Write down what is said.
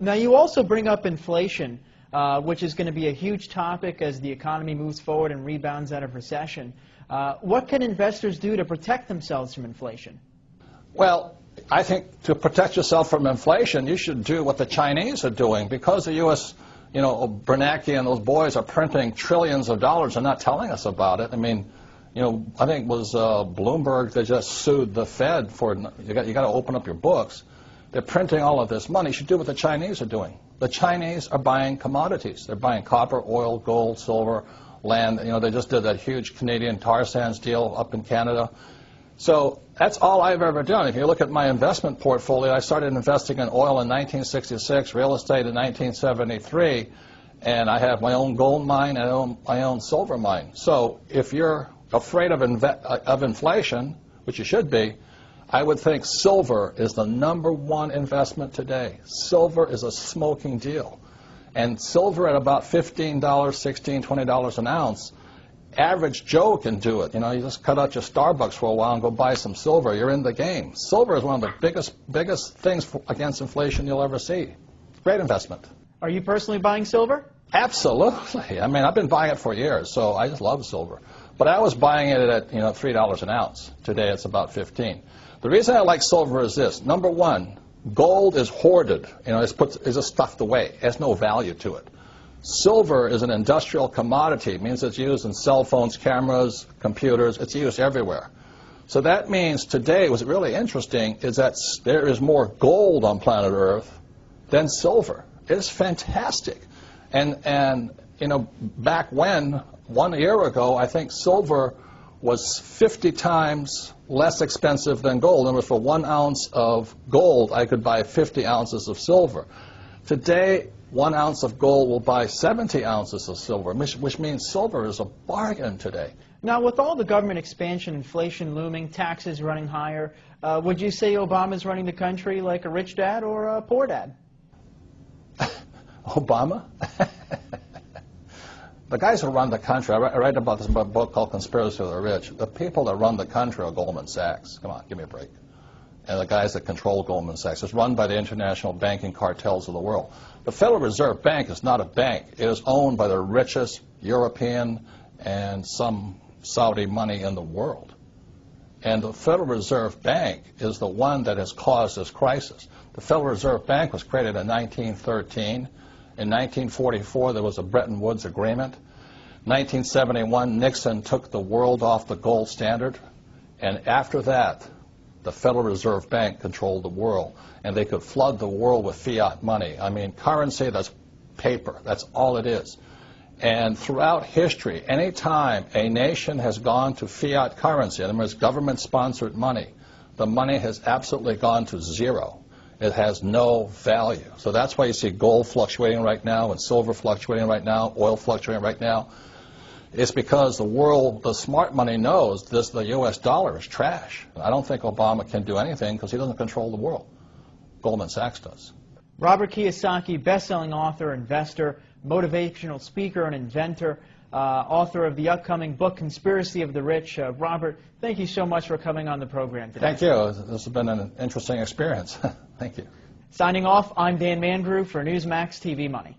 Now, you also bring up inflation, which is going to be a huge topic as the economy moves forward and rebounds out of recession. What can investors do to protect themselves from inflation? Well, I think to protect yourself from inflation, you should do what the Chinese are doing. Because the U.S., Bernanke and those boys are printing trillions of dollars and not telling us about it. I mean, I think it was Bloomberg that just sued the Fed for, you got to open up your books. They're printing all of this money. You should do what the Chinese are doing. The Chinese are buying commodities. They're buying copper, oil, gold, silver, land. They just did that huge Canadian tar sands deal up in Canada. So that's all I've ever done. If you look at my investment portfolio, I started investing in oil in 1966, real estate in 1973, and I have my own gold mine and my own silver mine. So if you're afraid of inflation, which you should be, I would think silver is the #1 investment today. Silver is a smoking deal. And silver at about $15, $16, $20 an ounce, average Joe can do it. You just cut out your Starbucks for a while and go buy some silver. You're in the game. Silver is one of the biggest things against inflation you'll ever see. Great investment. Are you personally buying silver? Absolutely. I mean, I've been buying it for years, so I just love silver. But I was buying it at $3 an ounce. Today it's about 15. The reason I like silver is this. #1, gold is hoarded. It's just stuffed away. It has no value to it. Silver is an industrial commodity. It means it's used in cell phones, cameras, computers. It's used everywhere. So that means today what's really interesting is that there is more gold on planet Earth than silver. It's fantastic. And back when, 1 year ago, I think silver was 50 times less expensive than gold. In other words, for 1 ounce of gold, I could buy 50 ounces of silver. Today, 1 ounce of gold will buy 70 ounces of silver, which means silver is a bargain today. Now, with all the government expansion, inflation looming, taxes running higher, would you say Obama's running the country like a rich dad or a poor dad? Obama? The guys who run the country, I write about this in a book called Conspiracy of the Rich. The people that run the country are Goldman Sachs. Come on, give me a break. And the guys that control Goldman Sachs. It's run by the international banking cartels of the world. The Federal Reserve Bank is not a bank. It is owned by the richest European and some Saudi money in the world. And the Federal Reserve Bank is the one that has caused this crisis. The Federal Reserve Bank was created in 1913. In 1944, there was a Bretton Woods Agreement. 1971, Nixon took the world off the gold standard. And after that, the Federal Reserve Bank controlled the world. And they could flood the world with fiat money. I mean, currency, that's paper. That's all it is. And throughout history, any time a nation has gone to fiat currency, in other words, government-sponsored money, the money has absolutely gone to zero. It has no value. So that's why you see gold fluctuating right now and silver fluctuating right now, oil fluctuating right now. It's because the world, the smart money knows the U.S. dollar is trash. I don't think Obama can do anything because he doesn't control the world. Goldman Sachs does. Robert Kiyosaki, best-selling author, investor, motivational speaker, and inventor, author of the upcoming book, Conspiracy of the Rich. Robert, thank you so much for coming on the program today. Thank you. This has been an interesting experience. Thank you. Signing off, I'm Dan Mandrew for Newsmax TV Money.